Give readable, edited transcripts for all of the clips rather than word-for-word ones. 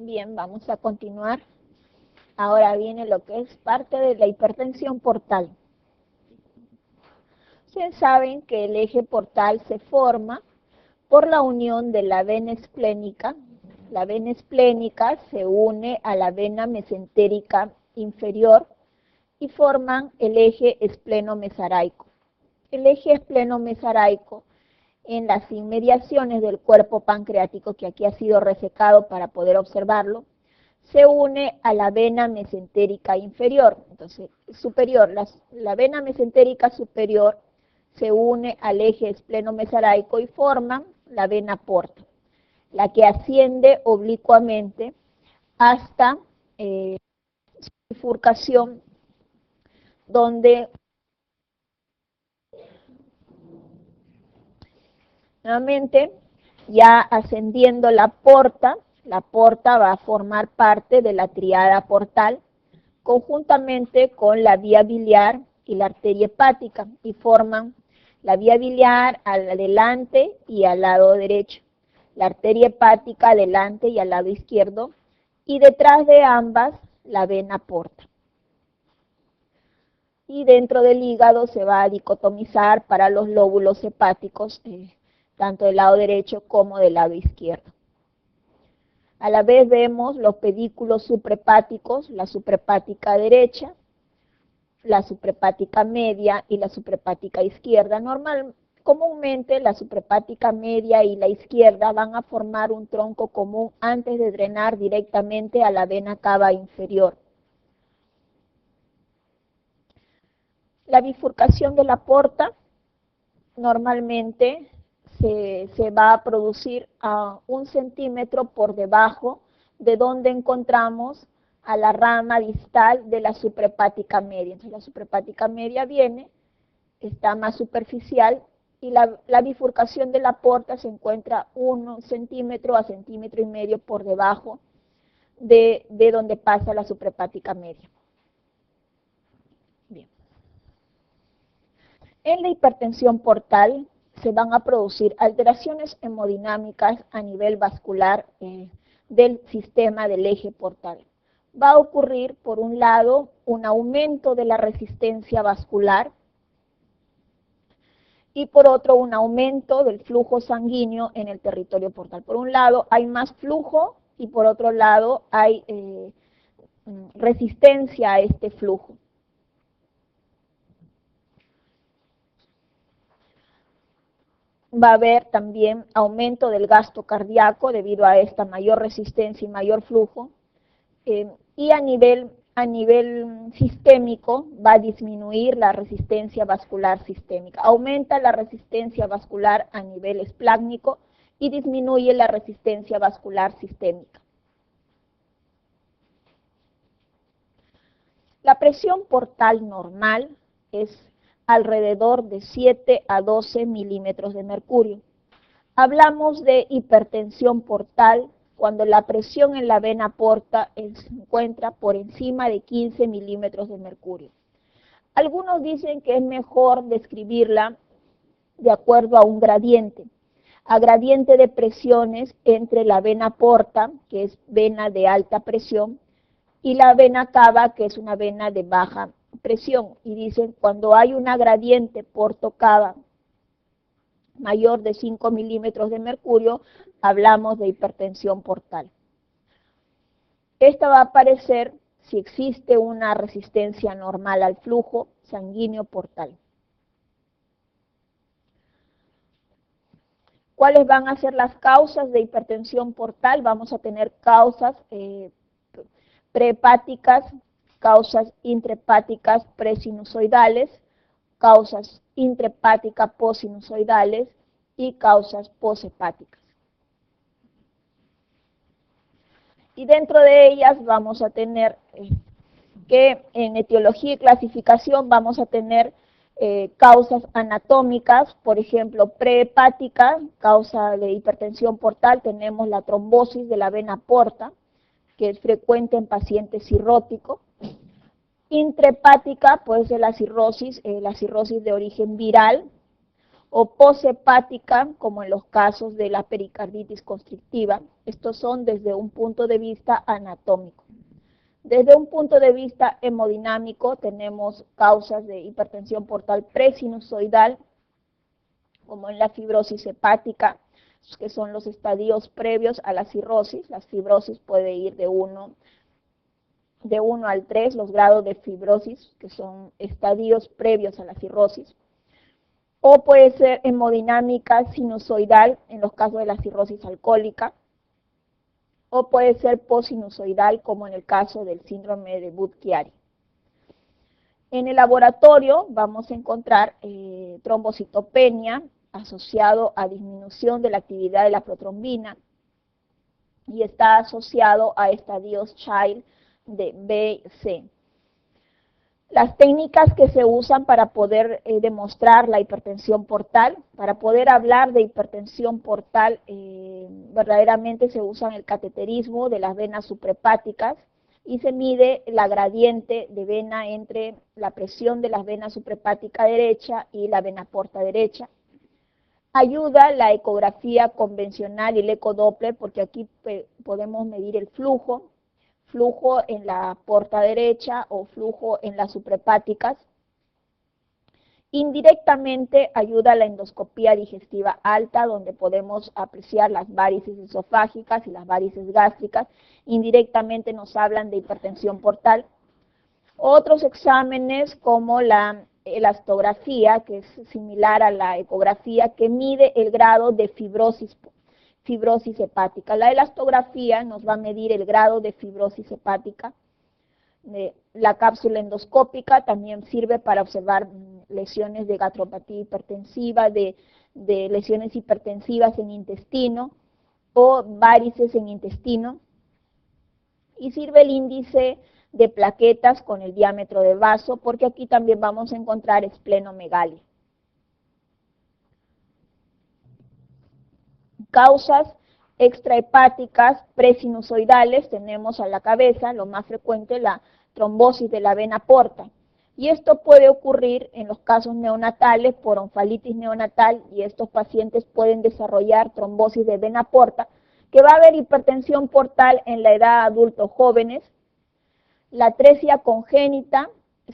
Bien, vamos a continuar. Ahora viene lo que es parte de la hipertensión portal. Ustedes saben que el eje portal se forma por la unión de la vena esplénica. La vena esplénica se une a la vena mesentérica inferior y forman el eje espleno-mesaraico. El eje espleno-mesaraico, en las inmediaciones del cuerpo pancreático, que aquí ha sido resecado para poder observarlo, se une a la vena mesentérica inferior, entonces superior. La vena mesentérica superior se une al eje espleno-mesaraico y forman la vena porta, la que asciende oblicuamente hasta su bifurcación, donde nuevamente, ya ascendiendo la porta va a formar parte de la tríada portal, conjuntamente con la vía biliar y la arteria hepática, y forman la vía biliar adelante y al lado derecho, la arteria hepática adelante y al lado izquierdo, y detrás de ambas la vena porta. Y dentro del hígado se va a dicotomizar para los lóbulos hepáticos, tanto del lado derecho como del lado izquierdo. A la vez vemos los pedículos suprahepáticos, la suprahepática derecha, la suprahepática media y la suprahepática izquierda. Comúnmente la suprahepática media y la izquierda van a formar un tronco común antes de drenar directamente a la vena cava inferior. La bifurcación de la porta normalmente se va a producir a 1 centímetro por debajo de donde encontramos a la rama distal de la suprahepática media. Entonces la suprahepática media viene, está más superficial, y la bifurcación de la porta se encuentra 1 centímetro a 1,5 centímetros por debajo de donde pasa la suprahepática media. Bien. En la hipertensión portal se van a producir alteraciones hemodinámicas a nivel vascular del sistema del eje portal. Va a ocurrir, por un lado, un aumento de la resistencia vascular y por otro, un aumento del flujo sanguíneo en el territorio portal. Por un lado, hay más flujo y por otro lado, hay resistencia a este flujo. Va a haber también aumento del gasto cardíaco debido a esta mayor resistencia y mayor flujo, y a nivel sistémico va a disminuir la resistencia vascular sistémica. Aumenta la resistencia vascular a nivel esplácnico y disminuye la resistencia vascular sistémica. La presión portal normal es alrededor de 7 a 12 milímetros de mercurio. Hablamos de hipertensión portal cuando la presión en la vena porta se encuentra por encima de 15 milímetros de mercurio. Algunos dicen que es mejor describirla de acuerdo a un gradiente de presiones entre la vena porta, que es vena de alta presión, y la vena cava, que es una vena de baja presión, y dicen cuando hay una gradiente porto-cava mayor de 5 milímetros de mercurio, hablamos de hipertensión portal. Esta va a aparecer si existe una resistencia normal al flujo sanguíneo portal. ¿Cuáles van a ser las causas de hipertensión portal? Vamos a tener causas prehepáticas, causas intrahepáticas presinusoidales, causas intrahepáticas postsinusoidales y causas poshepáticas. Y dentro de ellas vamos a tener que en etiología y clasificación vamos a tener causas anatómicas, por ejemplo, prehepática, causa de hipertensión portal, tenemos la trombosis de la vena porta, que es frecuente en pacientes cirróticos. Intrahepática puede ser la cirrosis de origen viral, o poshepática, como en los casos de la pericarditis constrictiva. Estos son desde un punto de vista anatómico. Desde un punto de vista hemodinámico tenemos causas de hipertensión portal presinusoidal, como en la fibrosis hepática, que son los estadios previos a la cirrosis. La fibrosis puede ir de 1 al 3, los grados de fibrosis, que son estadios previos a la cirrosis. O puede ser hemodinámica sinusoidal, en los casos de la cirrosis alcohólica, o puede ser posinusoidal, como en el caso del síndrome de Budd-Chiari. En el laboratorio vamos a encontrar trombocitopenia asociado a disminución de la actividad de la protrombina y está asociado a estadios Child de B y C. Las técnicas que se usan para poder demostrar la hipertensión portal, para poder hablar de hipertensión portal, verdaderamente se usa el cateterismo de las venas suprahepáticas y se mide la gradiente de vena entre la presión de la vena suprahepática derecha y la vena porta derecha. Ayuda la ecografía convencional y el ecodoppler, porque aquí podemos medir el flujo en la porta derecha o flujo en las suprahepáticas. Indirectamente ayuda la endoscopía digestiva alta, donde podemos apreciar las varices esofágicas y las varices gástricas. Indirectamente nos hablan de hipertensión portal. Otros exámenes como la elastografía, que es similar a la ecografía, que mide el grado de fibrosis hepática. La elastografía nos va a medir el grado de fibrosis hepática. La cápsula endoscópica también sirve para observar lesiones de gastropatía hipertensiva, de lesiones hipertensivas en intestino o varices en intestino. Y sirve el índice de plaquetas con el diámetro de vaso, porque aquí también vamos a encontrar esplenomegalia. Causas extrahepáticas presinusoidales, tenemos a la cabeza, lo más frecuente, la trombosis de la vena porta. Y esto puede ocurrir en los casos neonatales por onfalitis neonatal, y estos pacientes pueden desarrollar trombosis de vena porta, que va a haber hipertensión portal en la edad adultos jóvenes. La atresia congénita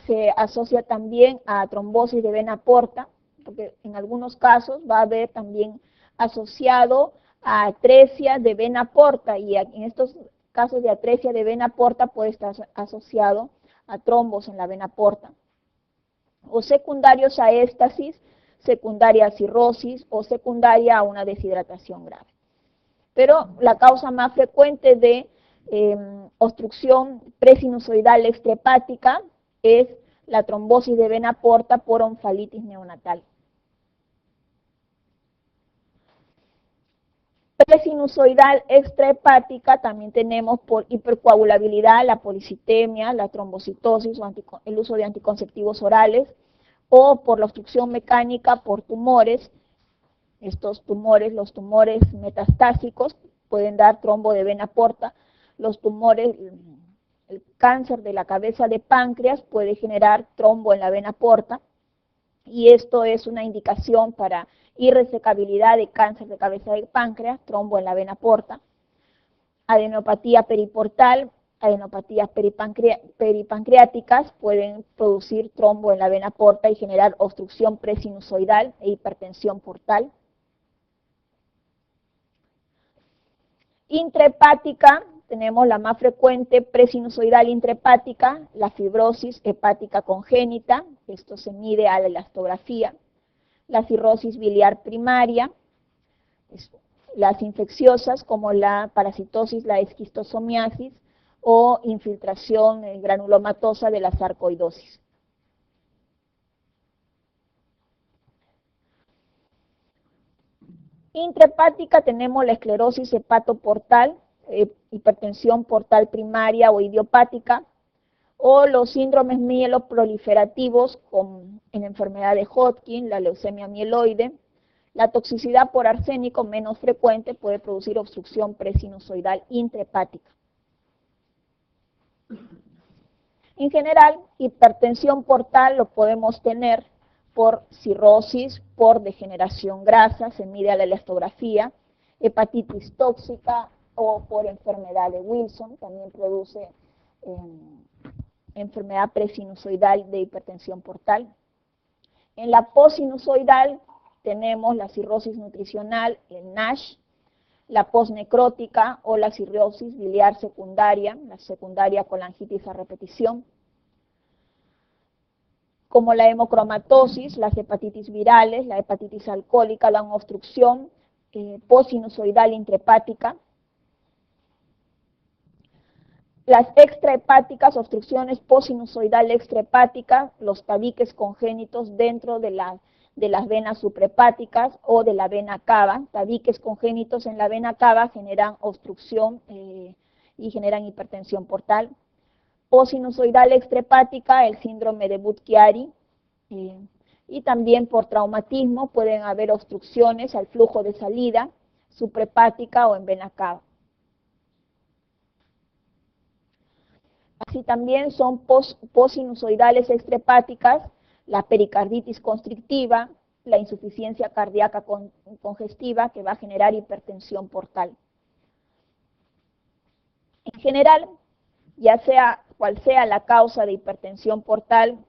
se asocia también a trombosis de vena porta, porque en algunos casos va a haber también asociado a atresia de vena porta, y en estos casos de atresia de vena porta puede estar asociado a trombos en la vena porta. O secundarios a éstasis, secundaria a cirrosis o secundaria a una deshidratación grave. Pero la causa más frecuente de obstrucción presinusoidal extrahepática es la trombosis de vena porta por onfalitis neonatal. Presinusoidal extrahepática también tenemos por hipercoagulabilidad, la policitemia, la trombocitosis o el uso de anticonceptivos orales, o por la obstrucción mecánica por tumores. Estos tumores, los tumores metastásicos, pueden dar trombo de vena porta. Los tumores, el cáncer de la cabeza de páncreas puede generar trombo en la vena porta, y esto es una indicación para irresecabilidad de cáncer de cabeza de páncreas, trombo en la vena porta. Adenopatía periportal, adenopatías peripancreáticas pueden producir trombo en la vena porta y generar obstrucción presinusoidal e hipertensión portal. Intrahepática, tenemos la más frecuente, presinusoidal intrahepática, la fibrosis hepática congénita, esto se mide a la elastografía, la cirrosis biliar primaria, las infecciosas como la parasitosis, la esquistosomiasis o infiltración granulomatosa de la sarcoidosis. Intrahepática tenemos la esclerosis hepatoportal, hipertensión portal primaria o idiopática, o los síndromes mieloproliferativos en enfermedad de Hodgkin, la leucemia mieloide. La toxicidad por arsénico, menos frecuente, puede producir obstrucción presinusoidal intrahepática. En general, hipertensión portal lo podemos tener por cirrosis, por degeneración grasa, se mide a la elastografía, hepatitis tóxica o por enfermedad de Wilson, también produce enfermedad presinusoidal de hipertensión portal. En la postsinusoidal tenemos la cirrosis nutricional, el NASH, la posnecrótica o la cirrosis biliar secundaria, la secundaria colangitis a repetición, como la hemocromatosis, las hepatitis virales, la hepatitis alcohólica, la obstrucción postsinusoidal intrahepática, las extrahepáticas, obstrucciones postsinusoidal extrahepáticas, los tabiques congénitos dentro de las venas suprahepáticas o de la vena cava. Tabiques congénitos en la vena cava generan obstrucción y generan hipertensión portal. Postsinusoidal extrahepática, el síndrome de Budd-Chiari, y también por traumatismo pueden haber obstrucciones al flujo de salida suprahepática o en vena cava. Así también son postsinusoidales extrahepáticas, la pericarditis constrictiva, la insuficiencia cardíaca congestiva que va a generar hipertensión portal. En general, ya sea cual sea la causa de hipertensión portal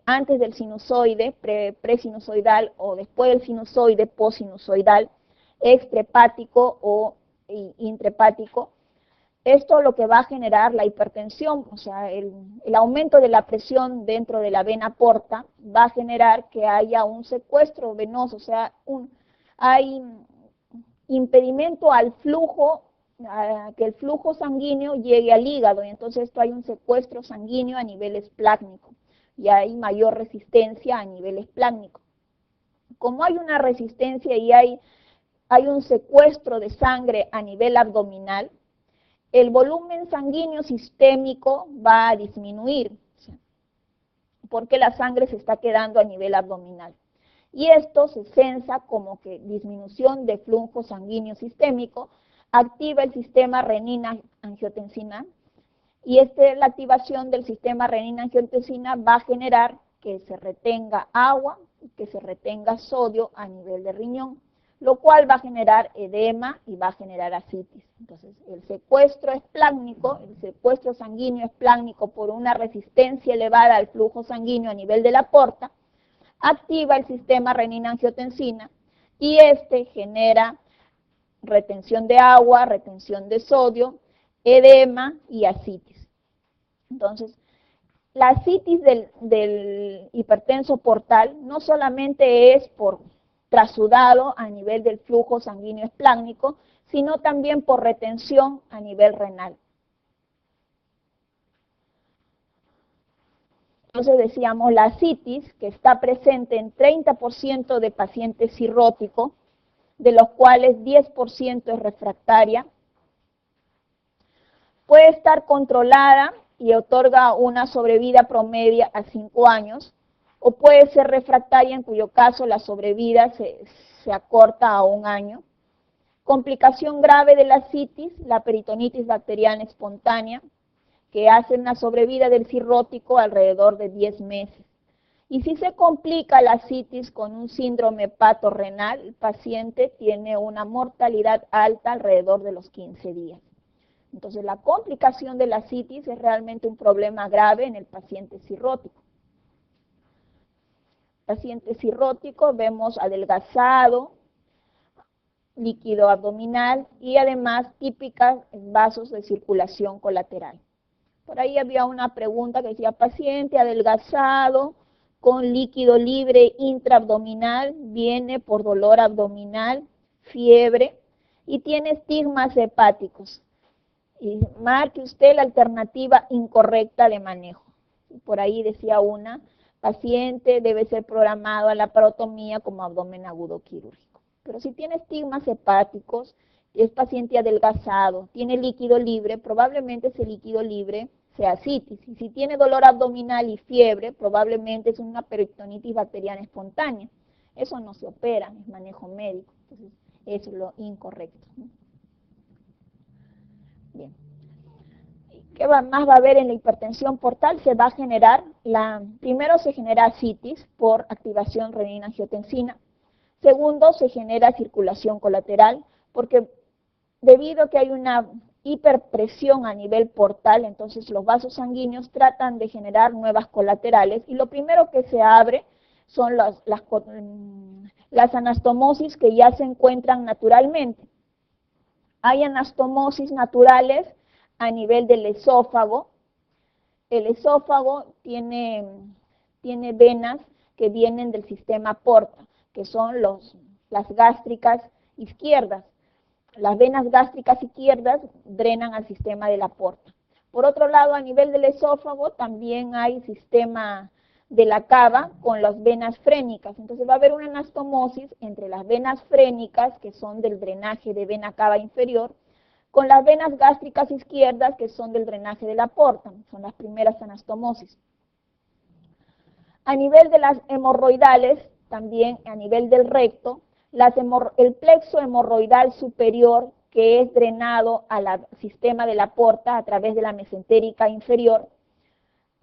antes del sinusoide, presinusoidal o después del sinusoide, postsinusoidal, extrahepático o intrahepático, esto lo que va a generar la hipertensión, o sea, el aumento de la presión dentro de la vena porta va a generar que haya un secuestro venoso, o sea, hay impedimento al flujo, que el flujo sanguíneo llegue al hígado, y entonces esto hay un secuestro sanguíneo a nivel esplácnico, y hay mayor resistencia a nivel esplácnico. Como hay una resistencia y hay un secuestro de sangre a nivel abdominal, el volumen sanguíneo sistémico va a disminuir, porque la sangre se está quedando a nivel abdominal. Y esto se censa como que disminución de flujo sanguíneo sistémico, activa el sistema renina-angiotensina, y la activación del sistema renina-angiotensina va a generar que se retenga agua, que se retenga sodio a nivel de riñón, lo cual va a generar edema y va a generar ascitis. Entonces, el secuestro esplácnico, el secuestro sanguíneo esplácnico por una resistencia elevada al flujo sanguíneo a nivel de la porta, activa el sistema renina-angiotensina y genera retención de agua, retención de sodio, edema y ascitis. Entonces, la ascitis del hipertenso portal no solamente es por trasudado a nivel del flujo sanguíneo esplácnico, sino también por retención a nivel renal. Entonces decíamos la ascitis, que está presente en 30% de pacientes cirróticos, de los cuales 10% es refractaria, puede estar controlada y otorga una sobrevida promedia a 5 años, o puede ser refractaria, en cuyo caso la sobrevida se acorta a 1 año. Complicación grave de la ascitis, la peritonitis bacteriana espontánea, que hace una sobrevida del cirrótico alrededor de 10 meses. Y si se complica la ascitis con un síndrome hepatorrenal, el paciente tiene una mortalidad alta alrededor de los 15 días. Entonces, la complicación de la ascitis es realmente un problema grave en el paciente cirrótico. Paciente cirrótico, vemos adelgazado, líquido abdominal y además típicas vasos de circulación colateral. Por ahí había una pregunta que decía, paciente adelgazado con líquido libre intraabdominal, viene por dolor abdominal, fiebre y tiene estigmas hepáticos. Y marque usted la alternativa incorrecta de manejo. Por ahí decía una, paciente debe ser programado a la parotomía como abdomen agudo quirúrgico. Pero si tiene estigmas hepáticos, es paciente adelgazado, tiene líquido libre, probablemente ese líquido libre sea ascitis. Y si tiene dolor abdominal y fiebre, probablemente es una peritonitis bacteriana espontánea. Eso no se opera, es manejo médico. Entonces, eso es lo incorrecto. Bien. ¿Qué más va a haber en la hipertensión portal? Se va a generar, primero se genera ascitis por activación renina-angiotensina. Segundo, se genera circulación colateral, porque debido a que hay una hiperpresión a nivel portal, entonces los vasos sanguíneos tratan de generar nuevas colaterales, y lo primero que se abre son las anastomosis que ya se encuentran naturalmente. Hay anastomosis naturales a nivel del esófago. El esófago tiene venas que vienen del sistema porta, que son las gástricas izquierdas. Las venas gástricas izquierdas drenan al sistema de la porta. Por otro lado, a nivel del esófago también hay sistema de la cava con las venas frénicas. Entonces va a haber una anastomosis entre las venas frénicas, que son del drenaje de vena cava inferior, con las venas gástricas izquierdas, que son del drenaje de la porta. Son las primeras anastomosis. A nivel de las hemorroidales, también a nivel del recto, el plexo hemorroidal superior, que es drenado al sistema de la porta a través de la mesentérica inferior,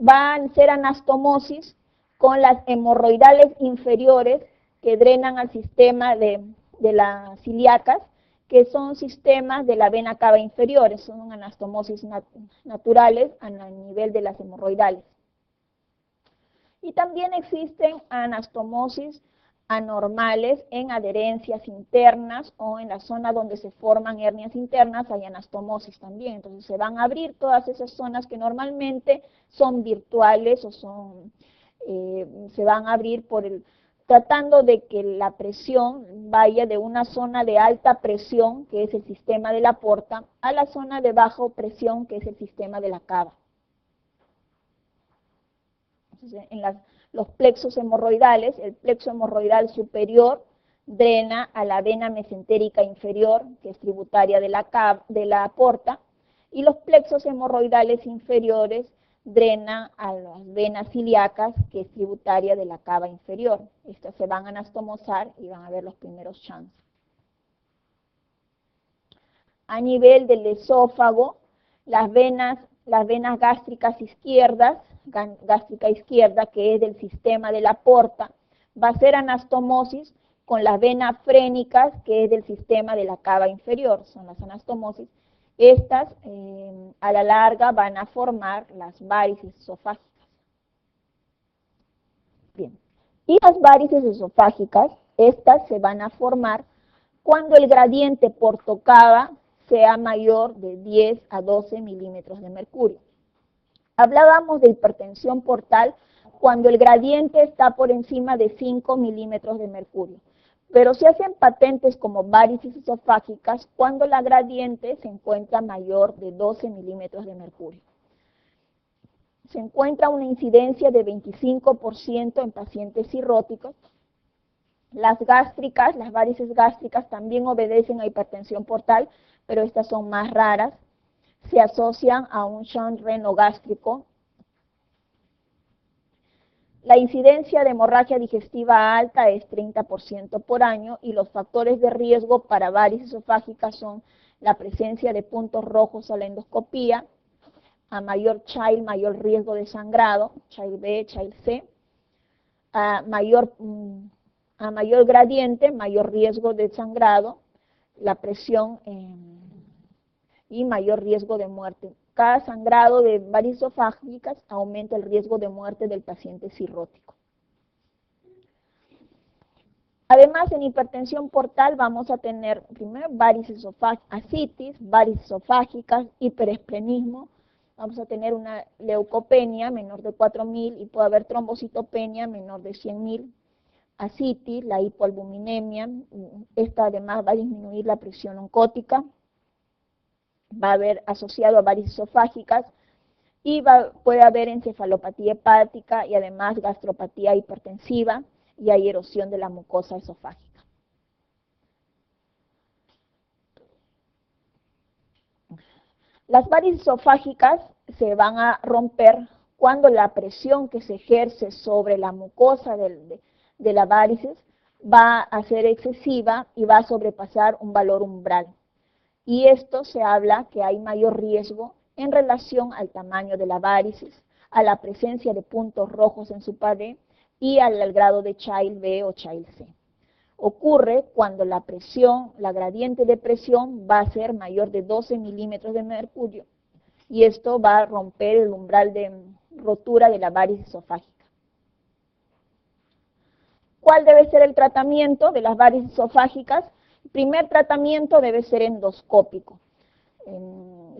va a ser anastomosis con las hemorroidales inferiores, que drenan al sistema de las ilíacas, que son sistemas de la vena cava inferior, son anastomosis naturales a nivel de las hemorroidales. Y también existen anastomosis anormales en adherencias internas o en la zona donde se forman hernias internas, hay anastomosis también. Entonces se van a abrir todas esas zonas que normalmente son virtuales o se van a abrir tratando de que la presión vaya de una zona de alta presión, que es el sistema de la porta, a la zona de baja presión, que es el sistema de la cava. Entonces, en los plexos hemorroidales, el plexo hemorroidal superior drena a la vena mesentérica inferior, que es tributaria de la porta, y los plexos hemorroidales inferiores drenan a las venas ilíacas, que es tributaria de la cava inferior. Estas se van a anastomosar y van a ver los primeros chances. A nivel del esófago, las venas gástricas izquierdas, gástrica izquierda, que es del sistema de la porta, va a ser anastomosis con las venas frénicas, que es del sistema de la cava inferior, son las anastomosis. Estas a la larga van a formar las varices esofágicas. Bien. Y las varices esofágicas, estas se van a formar cuando el gradiente porto-cava sea mayor de 10 a 12 milímetros de mercurio. Hablábamos de hipertensión portal cuando el gradiente está por encima de 5 milímetros de mercurio, pero se hacen patentes como varices esofágicas cuando la gradiente se encuentra mayor de 12 milímetros de mercurio. Se encuentra una incidencia de 25% en pacientes cirróticos. Las gástricas, las varices gástricas también obedecen a hipertensión portal, pero estas son más raras. Se asocian a un shunt renogástrico. La incidencia de hemorragia digestiva alta es 30% por año, y los factores de riesgo para varices esofágicas son la presencia de puntos rojos a la endoscopía, a mayor child, mayor riesgo de sangrado, child B, child C, a mayor gradiente, mayor riesgo de sangrado, la presión y mayor riesgo de muerte. Cada sangrado de varices esofágicas aumenta el riesgo de muerte del paciente cirrótico. Además, en hipertensión portal vamos a tener primero varices esofágicas, ascitis, varices esofágicas, hiperesplenismo, vamos a tener una leucopenia menor de 4.000 y puede haber trombocitopenia menor de 100.000, ascitis, la hipoalbuminemia, esta además va a disminuir la presión oncótica, va a haber asociado a varices esofágicas y puede haber encefalopatía hepática y además gastropatía hipertensiva, y hay erosión de la mucosa esofágica. Las varices esofágicas se van a romper cuando la presión que se ejerce sobre la mucosa de la varices va a ser excesiva y va a sobrepasar un valor umbral. Y esto se habla que hay mayor riesgo en relación al tamaño de la varices, a la presencia de puntos rojos en su pared y al grado de Child B o Child C. Ocurre cuando la presión, la gradiente de presión va a ser mayor de 12 milímetros de mercurio y esto va a romper el umbral de rotura de la varice esofágica. ¿Cuál debe ser el tratamiento de las varices esofágicas? El primer tratamiento debe ser endoscópico.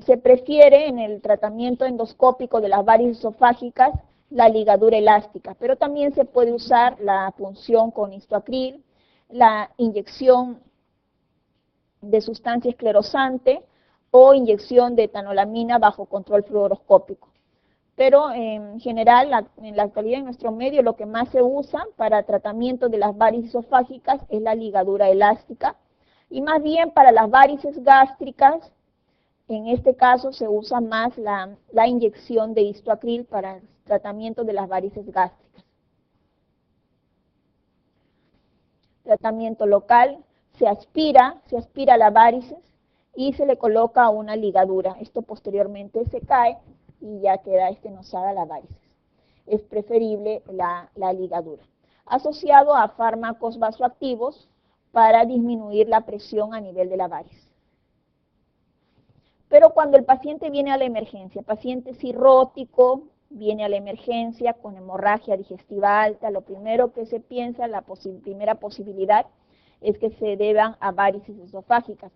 Se prefiere en el tratamiento endoscópico de las varices esofágicas la ligadura elástica, pero también se puede usar la punción con histoacril, la inyección de sustancia esclerosante o inyección de etanolamina bajo control fluoroscópico. Pero en general, en la actualidad en nuestro medio, lo que más se usa para tratamiento de las varices esofágicas es la ligadura elástica, y más bien para las varices gástricas, en este caso se usa más la inyección de histoacril para el tratamiento de las varices gástricas. Tratamiento local, se aspira la varices y se le coloca una ligadura. Esto posteriormente se cae y ya queda estenosada la varices. Es preferible la ligadura. Asociado a fármacos vasoactivos para disminuir la presión a nivel de la varice. Pero cuando el paciente viene a la emergencia, paciente cirrótico, viene a la emergencia con hemorragia digestiva alta, lo primero que se piensa, la primera posibilidad, es que se deban a varices esofágicas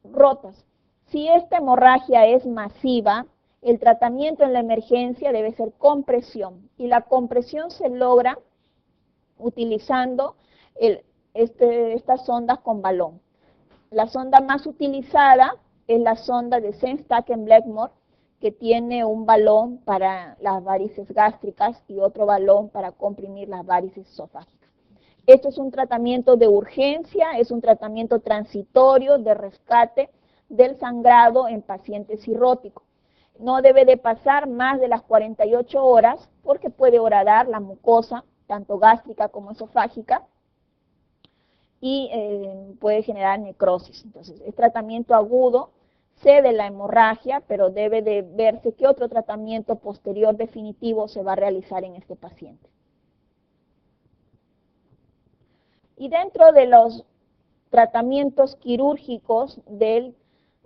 rotas. Si esta hemorragia es masiva, el tratamiento en la emergencia debe ser compresión, y la compresión se logra utilizando estas sondas con balón. La sonda más utilizada es la sonda de Sengstaken-Blackmore, que tiene un balón para las varices gástricas y otro balón para comprimir las varices esofágicas. Esto es un tratamiento de urgencia, es un tratamiento transitorio de rescate del sangrado en pacientes cirróticos. No debe de pasar más de las 48 horas porque puede horadar la mucosa, tanto gástrica como esofágica, y puede generar necrosis. Entonces, es tratamiento agudo, cede la hemorragia, pero debe de verse qué otro tratamiento posterior definitivo se va a realizar en este paciente. Y dentro de los tratamientos quirúrgicos de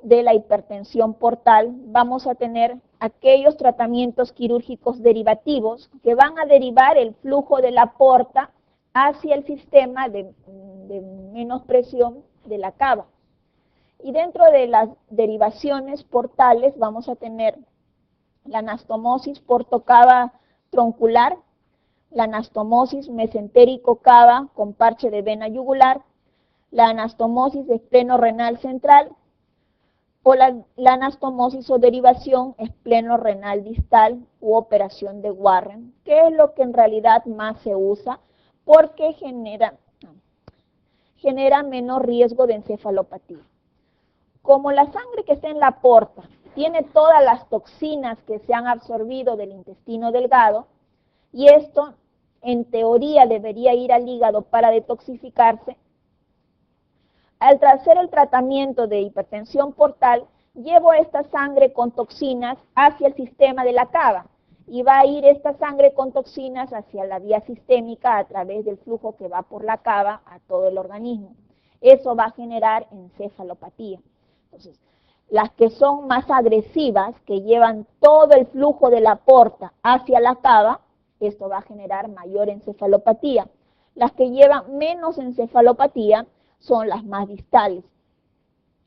la hipertensión portal, vamos a tener aquellos tratamientos quirúrgicos derivativos que van a derivar el flujo de la porta hacia el sistema de menos presión de la cava. Y dentro de las derivaciones portales vamos a tener la anastomosis portocava troncular, la anastomosis mesentérico-cava con parche de vena yugular, la anastomosis de espleno-renal central o la anastomosis o derivación espleno-renal distal u operación de Warren, que es lo que en realidad más se usa porque genera menos riesgo de encefalopatía. Como la sangre que está en la porta tiene todas las toxinas que se han absorbido del intestino delgado, y esto en teoría debería ir al hígado para detoxificarse, al hacer el tratamiento de hipertensión portal, llevo esta sangre con toxinas hacia el sistema de la cava, y va a ir esta sangre con toxinas hacia la vía sistémica a través del flujo que va por la cava a todo el organismo. Eso va a generar encefalopatía. Entonces, las que son más agresivas, que llevan todo el flujo de la porta hacia la cava, esto va a generar mayor encefalopatía. Las que llevan menos encefalopatía son las más distales.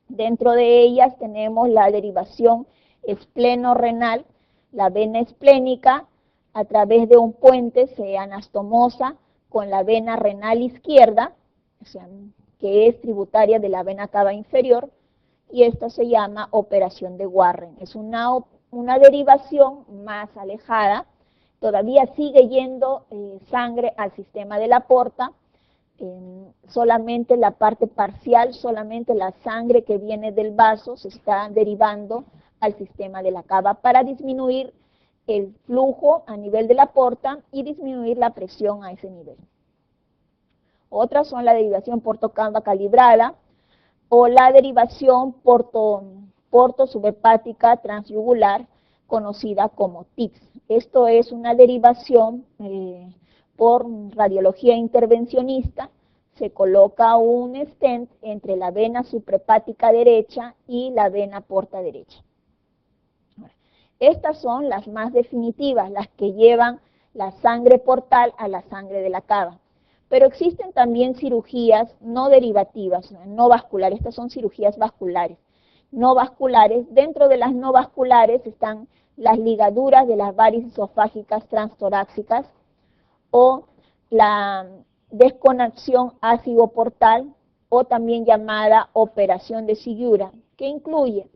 Dentro de ellas tenemos la derivación espleno-renal, la vena esplénica, a través de un puente se anastomosa con la vena renal izquierda, o sea, que es tributaria de la vena cava inferior, y esto se llama operación de Warren. Es una derivación más alejada, todavía sigue yendo sangre al sistema de la porta, solamente la parte parcial, solamente la sangre que viene del vaso se está derivando al sistema de la cava para disminuir el flujo a nivel de la porta y disminuir la presión a ese nivel. Otras son la derivación portocava calibrada o la derivación porto-subhepática transyugular, conocida como TIPS. Esto es una derivación por radiología intervencionista. Se coloca un stent entre la vena suprahepática derecha y la vena porta derecha. Estas son las más definitivas, las que llevan la sangre portal a la sangre de la cava. Pero existen también cirugías no derivativas, no vasculares. Estas son cirugías vasculares. No vasculares, dentro de las no vasculares están las ligaduras de las varices esofágicas transtorácicas o la desconexión ácido-portal, o también llamada operación de Sigura, que incluye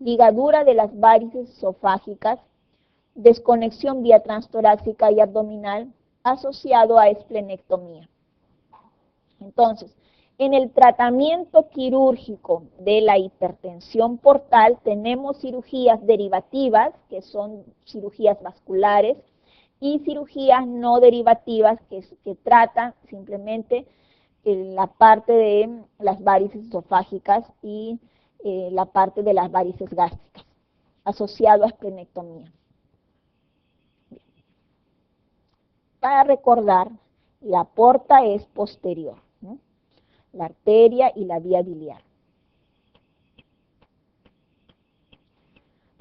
ligadura de las varices esofágicas, desconexión vía transtorácica y abdominal, asociado a esplenectomía. Entonces, en el tratamiento quirúrgico de la hipertensión portal tenemos cirugías derivativas, que son cirugías vasculares, y cirugías no derivativas, que tratan simplemente la parte de las varices esofágicas y la parte de las varices gástricas, asociado a esplenectomía. Para recordar, la porta es posterior, ¿no? La arteria y la vía biliar.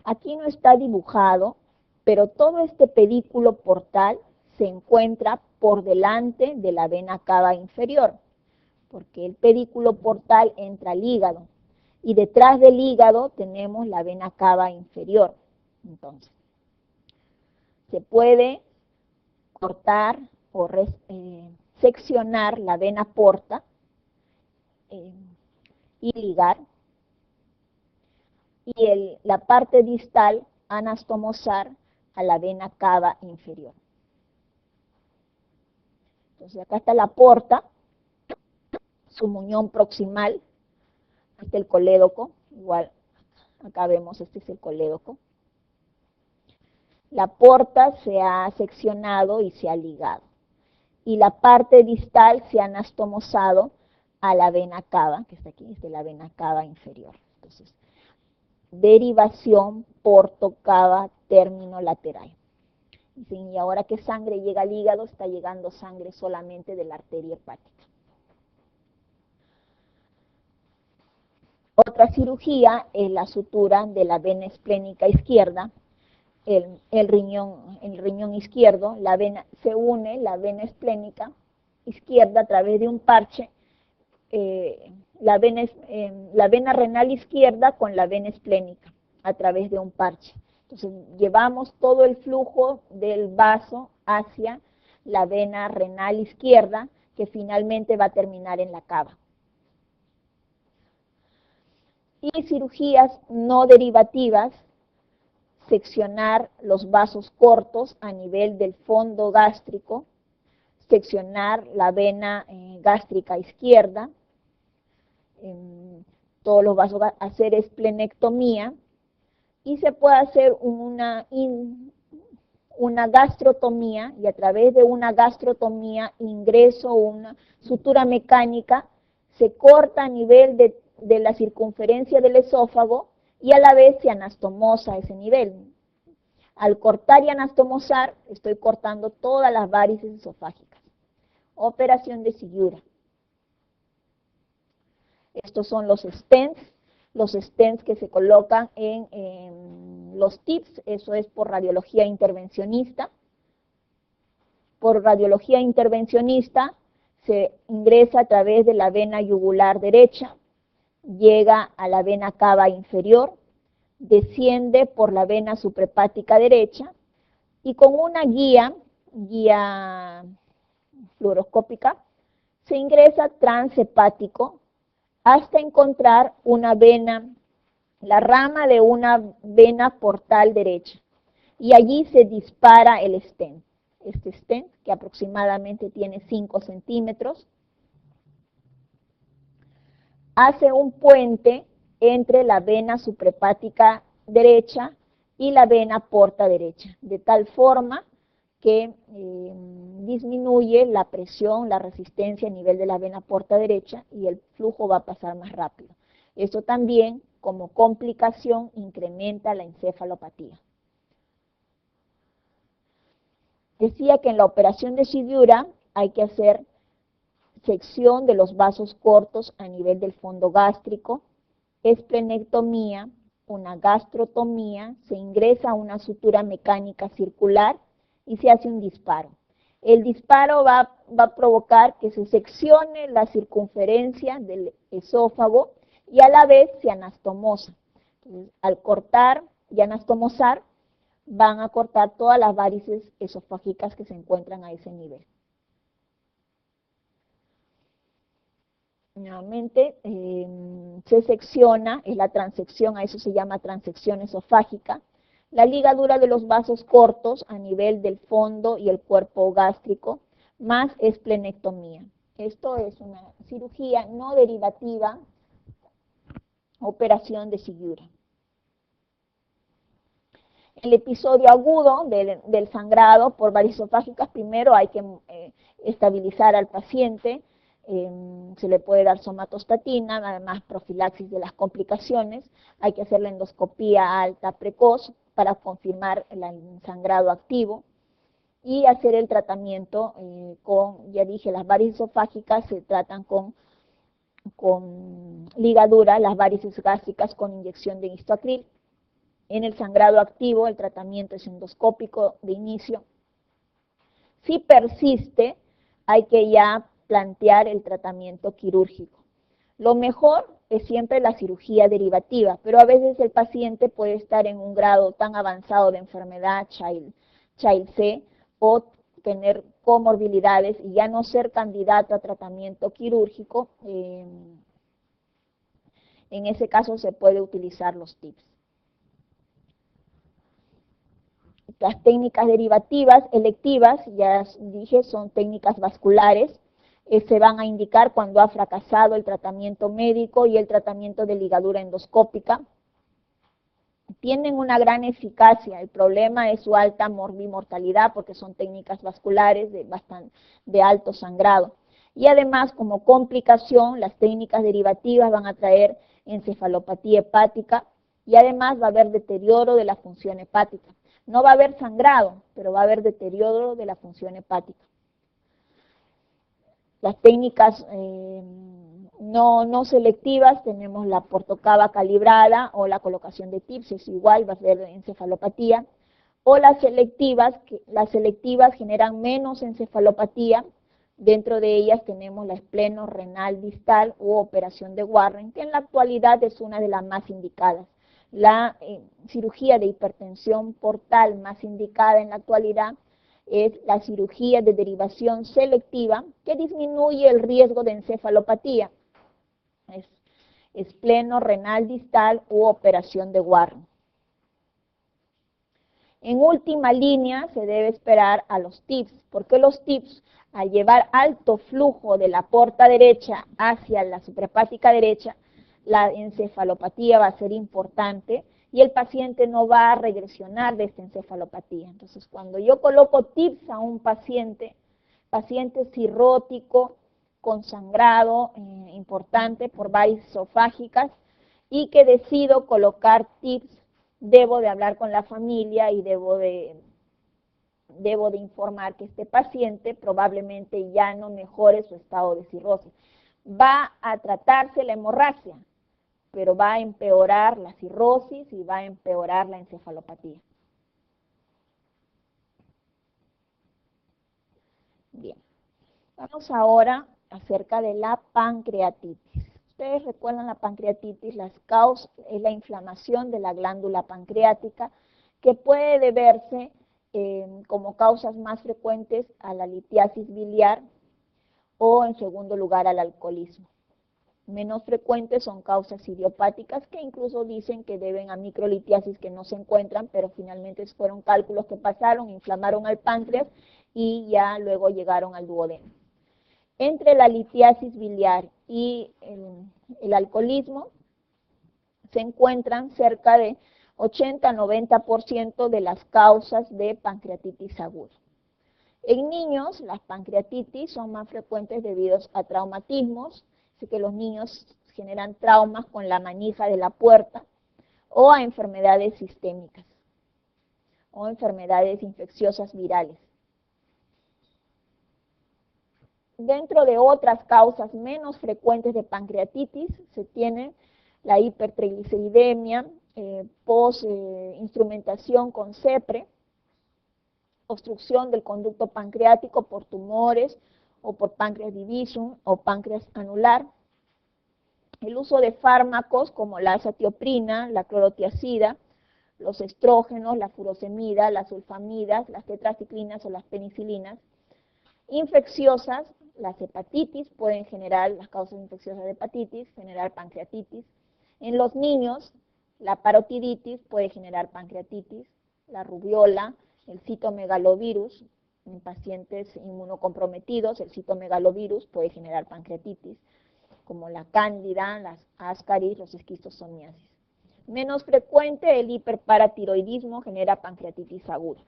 Aquí no está dibujado, pero todo este pedículo portal se encuentra por delante de la vena cava inferior, porque el pedículo portal entra al hígado, y detrás del hígado tenemos la vena cava inferior. Entonces, se puede cortar o seccionar la vena porta y ligar, y la parte distal anastomosar a la vena cava inferior. Entonces acá está la porta, su muñón proximal, este es el colédoco, igual acá vemos, este es el colédoco. La porta se ha seccionado y se ha ligado, y la parte distal se ha anastomosado a la vena cava, que está aquí, es de la vena cava inferior. Entonces, derivación porto cava término lateral. Y ahora que sangre llega al hígado, está llegando sangre solamente de la arteria hepática. Otra cirugía es la sutura de la vena esplénica izquierda, el riñón izquierdo, se une la vena esplénica izquierda a través de un parche, la vena renal izquierda con la vena esplénica a través de un parche. Entonces llevamos todo el flujo del vaso hacia la vena renal izquierda, que finalmente va a terminar en la cava. Y cirugías no derivativas: seccionar los vasos cortos a nivel del fondo gástrico, seccionar la vena gástrica izquierda, todos los vasos, hacer esplenectomía, y se puede hacer una gastrotomía, y a través de una gastrotomía ingreso una sutura mecánica, se corta a nivel de la circunferencia del esófago, y a la vez se anastomosa a ese nivel. Al cortar y anastomosar, estoy cortando todas las varices esofágicas. Operación de Sigura. Estos son los stents que se colocan en los TIPS, eso es por radiología intervencionista. Por radiología intervencionista se ingresa a través de la vena yugular derecha, llega a la vena cava inferior, desciende por la vena suprahepática derecha, y con una guía fluoroscópica se ingresa transhepático hasta encontrar una vena, la rama de una vena portal derecha, y allí se dispara el stent. Este stent, que aproximadamente tiene 5 centímetros, hace un puente entre la vena suprahepática derecha y la vena porta derecha, de tal forma que disminuye la presión, la resistencia a nivel de la vena porta derecha, y el flujo va a pasar más rápido. Esto también como complicación incrementa la encefalopatía. Decía que en la operación de Shigura hay que hacer sección de los vasos cortos a nivel del fondo gástrico, esplenectomía, una gastrotomía, se ingresa una sutura mecánica circular y se hace un disparo. El disparo va a provocar que se seccione la circunferencia del esófago y a la vez se anastomosa. Entonces, al cortar y anastomosar, van a cortar todas las varices esofágicas que se encuentran a ese nivel. Nuevamente, se secciona, es la transección, a eso se llama transección esofágica, la ligadura de los vasos cortos a nivel del fondo y el cuerpo gástrico, más esplenectomía. Esto es una cirugía no derivativa, operación de Shigura. El episodio agudo del sangrado por varices esofágicas, primero hay que estabilizar al paciente, se le puede dar somatostatina, además profilaxis de las complicaciones, hay que hacer la endoscopía alta precoz para confirmar el sangrado activo y hacer el tratamiento con, ya dije, las varices esofágicas se tratan con ligadura, las varices gástricas con inyección de histoacril. En el sangrado activo el tratamiento es endoscópico de inicio. Si persiste, hay que ya plantear el tratamiento quirúrgico. Lo mejor es siempre la cirugía derivativa, pero a veces el paciente puede estar en un grado tan avanzado de enfermedad, Child-C, o tener comorbilidades y ya no ser candidato a tratamiento quirúrgico. En ese caso se puede utilizar los TIPS. Las técnicas derivativas electivas, ya dije, son técnicas vasculares, se van a indicar cuando ha fracasado el tratamiento médico y el tratamiento de ligadura endoscópica. Tienen una gran eficacia, el problema es su alta morbimortalidad porque son técnicas vasculares de alto sangrado. Y además, como complicación, las técnicas derivativas van a traer encefalopatía hepática y además va a haber deterioro de la función hepática. No va a haber sangrado, pero va a haber deterioro de la función hepática. Las técnicas no selectivas, tenemos la portocava calibrada o la colocación de TIPS, es igual, va a ser encefalopatía. O las selectivas generan menos encefalopatía. Dentro de ellas tenemos la espleno-renal distal u operación de Warren, que en la actualidad es una de las más indicadas. La cirugía de hipertensión portal más indicada en la actualidad es la cirugía de derivación selectiva que disminuye el riesgo de encefalopatía. Es espleno-renal distal u operación de Warren. En última línea se debe esperar a los TIPS, porque los TIPS, al llevar alto flujo de la porta derecha hacia la suprahepática derecha, la encefalopatía va a ser importante y el paciente no va a regresionar de esta encefalopatía. Entonces, cuando yo coloco TIPS a un paciente cirrótico, con sangrado importante por varices esofágicas y que decido colocar TIPS, debo de hablar con la familia y debo de informar que este paciente probablemente ya no mejore su estado de cirrosis. Va a tratarse la hemorragia, pero va a empeorar la cirrosis y va a empeorar la encefalopatía. Bien, vamos ahora acerca de la pancreatitis. Ustedes recuerdan la pancreatitis, es la inflamación de la glándula pancreática que puede deberse como causas más frecuentes a la litiasis biliar o en segundo lugar al alcoholismo. Menos frecuentes son causas idiopáticas que incluso dicen que deben a microlitiasis que no se encuentran, pero finalmente fueron cálculos que pasaron, inflamaron al páncreas y ya luego llegaron al duodeno. Entre la litiasis biliar y el alcoholismo se encuentran cerca de 80-90% de las causas de pancreatitis aguda. En niños, las pancreatitis son más frecuentes debido a traumatismos, así que los niños generan traumas con la manija de la puerta, o a enfermedades sistémicas o enfermedades infecciosas virales. Dentro de otras causas menos frecuentes de pancreatitis se tiene la hipertrigliceridemia, post-instrumentación con CEPRE, obstrucción del conducto pancreático por tumores o por páncreas divisum o páncreas anular, el uso de fármacos como la azatioprina, la clorotiazida, los estrógenos, la furosemida, las sulfamidas, las tetraciclinas o las penicilinas, infecciosas, las hepatitis pueden generar, las causas infecciosas de hepatitis, generar pancreatitis. En los niños, la parotiditis puede generar pancreatitis, la rubiola, el citomegalovirus, en pacientes inmunocomprometidos, el citomegalovirus puede generar pancreatitis, como la cándida, las ascaris, los esquistosomiasis. Menos frecuente, el hiperparatiroidismo genera pancreatitis aguda.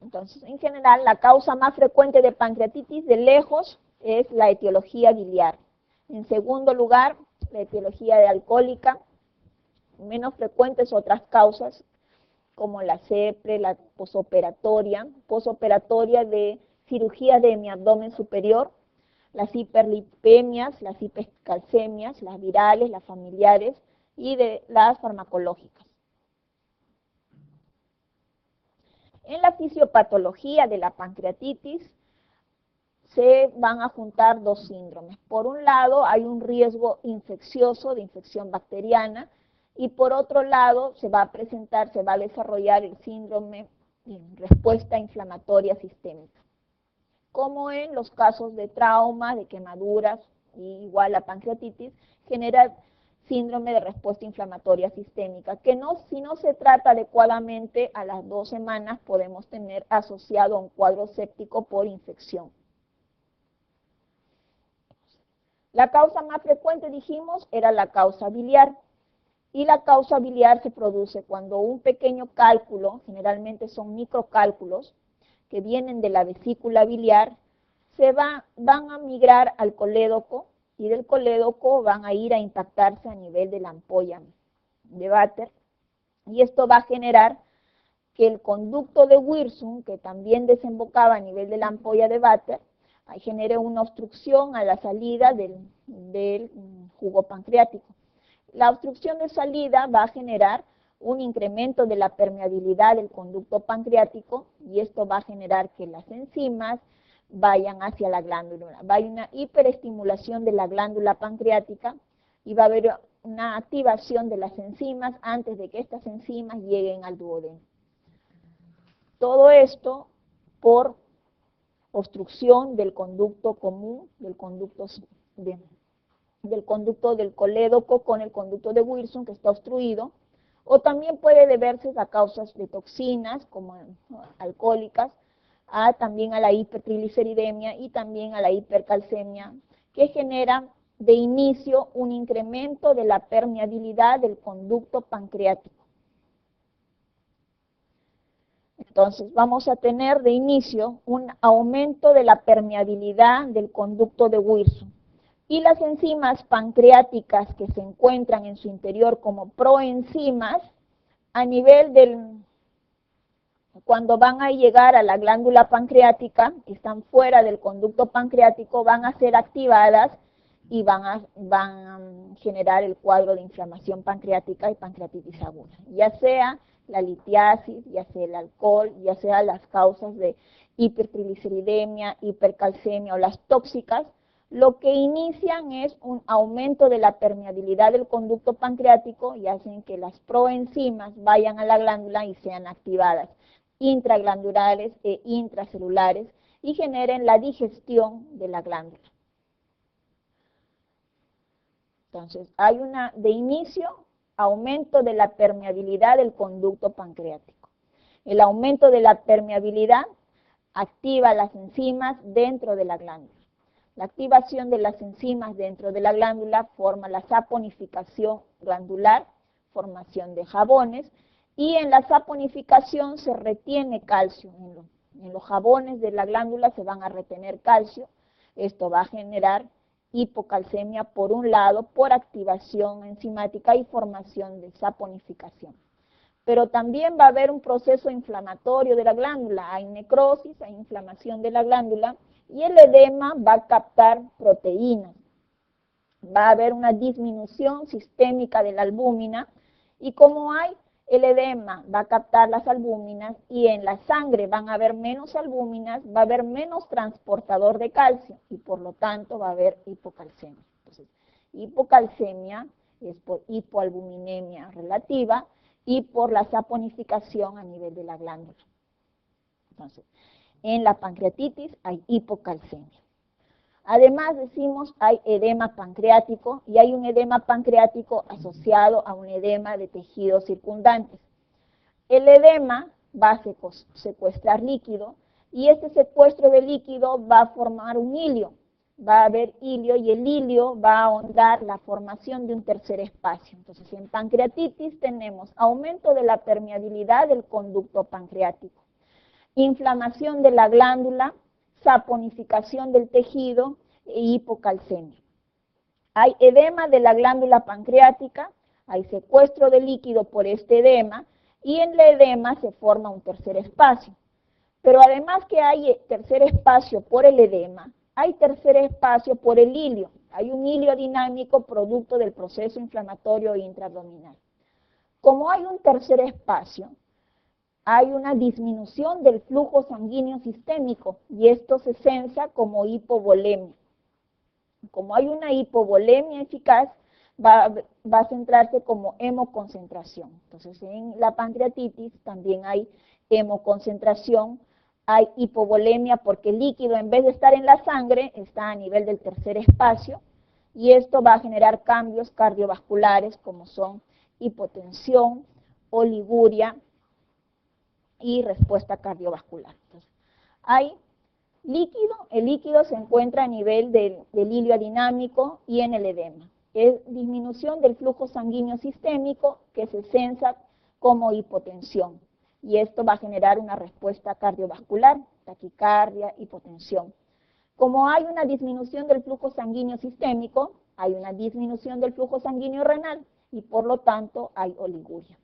Entonces, en general, la causa más frecuente de pancreatitis de lejos es la etiología biliar. En segundo lugar, la etiología de alcohólica. Menos frecuentes otras causas, como la CEPRE, la posoperatoria de cirugía de mi abdomen superior, las hiperlipemias, las hipercalcemias, las virales, las familiares y de las farmacológicas. En la fisiopatología de la pancreatitis se van a juntar dos síndromes. Por un lado, hay un riesgo infeccioso de infección bacteriana y por otro lado se va a desarrollar el síndrome de respuesta inflamatoria sistémica, como en los casos de trauma, de quemaduras, y igual la pancreatitis, genera síndrome de respuesta inflamatoria sistémica, que si no se trata adecuadamente, a las 2 semanas podemos tener asociado a un cuadro séptico por infección. La causa más frecuente, dijimos, era la causa biliar, y la causa biliar se produce cuando un pequeño cálculo, generalmente son microcálculos, que vienen de la vesícula biliar, van a migrar al colédoco, y del colédoco van a ir a impactarse a nivel de la ampolla de Vater, y esto va a generar que el conducto de Wirsung, que también desembocaba a nivel de la ampolla de Vater, genere una obstrucción a la salida del jugo pancreático. La obstrucción de salida va a generar un incremento de la permeabilidad del conducto pancreático, y esto va a generar que las enzimas vayan hacia la glándula. Va a haber una hiperestimulación de la glándula pancreática y va a haber una activación de las enzimas antes de que estas enzimas lleguen al duodeno. Todo esto por obstrucción del conducto común, del conducto del colédoco con el conducto de Wirsung, que está obstruido, o también puede deberse a causas de toxinas como alcohólicas, también a la hipertrigliceridemia y también a la hipercalcemia, que genera de inicio un incremento de la permeabilidad del conducto pancreático. Entonces vamos a tener de inicio un aumento de la permeabilidad del conducto de Wirsung. Y las enzimas pancreáticas que se encuentran en su interior como proenzimas, a nivel cuando van a llegar a la glándula pancreática, que están fuera del conducto pancreático, van a ser activadas y van a generar el cuadro de inflamación pancreática y pancreatitis aguda, ya sea la litiasis, ya sea el alcohol, ya sea las causas de hipertrigliceridemia, hipercalcemia o las tóxicas. Lo que inician es un aumento de la permeabilidad del conducto pancreático y hacen que las proenzimas vayan a la glándula y sean activadas, intraglandulares e intracelulares, y generen la digestión de la glándula. Entonces, hay de inicio, aumento de la permeabilidad del conducto pancreático. El aumento de la permeabilidad activa las enzimas dentro de la glándula. La activación de las enzimas dentro de la glándula forma la saponificación glandular, formación de jabones, y en la saponificación se retiene calcio. En los jabones de la glándula se van a retener calcio. Esto va a generar hipocalcemia por un lado por activación enzimática y formación de saponificación. Pero también va a haber un proceso inflamatorio de la glándula, hay necrosis, hay inflamación de la glándula y el edema va a captar proteínas. Va a haber una disminución sistémica de la albúmina y como hay el edema va a captar las albúminas y en la sangre van a haber menos albúminas, va a haber menos transportador de calcio y por lo tanto va a haber hipocalcemia. Entonces, hipocalcemia es por hipoalbuminemia relativa y por la saponificación a nivel de la glándula. Entonces, en la pancreatitis hay hipocalcemia. Además, decimos, hay edema pancreático y hay un edema pancreático asociado a un edema de tejidos circundantes. El edema va a secuestrar líquido y este secuestro de líquido va a formar un hilio. Va a haber hilio y el hilio va a ahondar la formación de un tercer espacio. Entonces, en pancreatitis tenemos aumento de la permeabilidad del conducto pancreático, inflamación de la glándula, saponificación del tejido e hipocalcemia. Hay edema de la glándula pancreática, hay secuestro de líquido por este edema y en el edema se forma un tercer espacio. Pero además que hay tercer espacio por el edema, hay tercer espacio por el hilio. Hay un hilio dinámico producto del proceso inflamatorio intraabdominal. Como hay un tercer espacio, hay una disminución del flujo sanguíneo sistémico y esto se censa como hipovolemia. Como hay una hipovolemia eficaz, va a centrarse como hemoconcentración. Entonces, en la pancreatitis también hay hemoconcentración, hay hipovolemia porque el líquido en vez de estar en la sangre está a nivel del tercer espacio y esto va a generar cambios cardiovasculares como son hipotensión, oliguria y respuesta cardiovascular. Entonces, hay líquido, el líquido se encuentra a nivel del hilio dinámico y en el edema. Es disminución del flujo sanguíneo sistémico que se censa como hipotensión y esto va a generar una respuesta cardiovascular, taquicardia, hipotensión. Como hay una disminución del flujo sanguíneo sistémico, hay una disminución del flujo sanguíneo renal y por lo tanto hay oliguria.